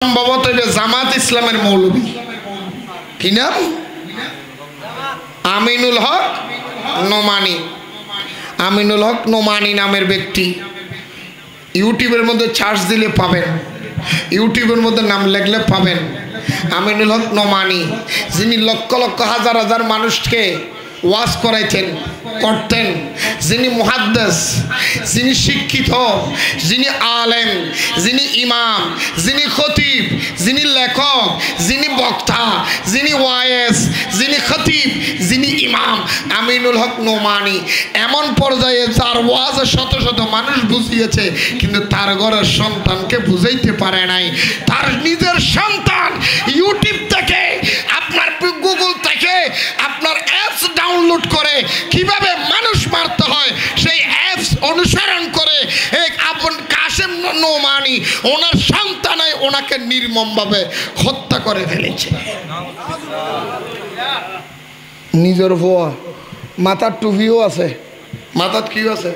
সম্ভবত এটা জামাত ইসলামের মৌলবী, কি নাম? আমিনুল হক নোমানী। আমিনুল হক নোমানী নামের ব্যক্তি, ইউটিউবের মধ্যে সার্চ দিলে পাবেন, ইউটিউবের মধ্যে নাম লিখলে পাবেন। আমিনুল হক নোমানী, যিনি লক্ষ লক্ষ হাজার হাজার মানুষকে ওয়াজ করাইতেন করতেন, যিনি মুহাদ্দিস, যিনি শিক্ষিত, যিনি আলেম, যিনি ইমাম, যিনি খতিব, যিনি লেখক, যিনি বক্তা, যিনি ওয়ায়েস, যিনি খতিব, যিনি ইমাম, আমিনুল হক নোমানী। এমন পর্যায়ে তার ওয়াজে শত শত মানুষ বুঝিয়েছে, কিন্তু তার ঘরের সন্তানকে বুঝাইতে পারে নাই। তার নিজের সন্তান ইউটিউব থেকে, আপনার গুগল থেকে আপনার অ্যাপস ডাউনলোড করে কিভাবে মানুষ মারতে হয় সেই অ্যাপস অনুসরণ করে এক আপন কাশেম নোমানী ওনার সন্তানাই ওনাকে নির্মমভাবে হত্যা করে ফেলেছে। নিজের ভুয়া, মাথার টুপিও আছে, মাথার কি আছে।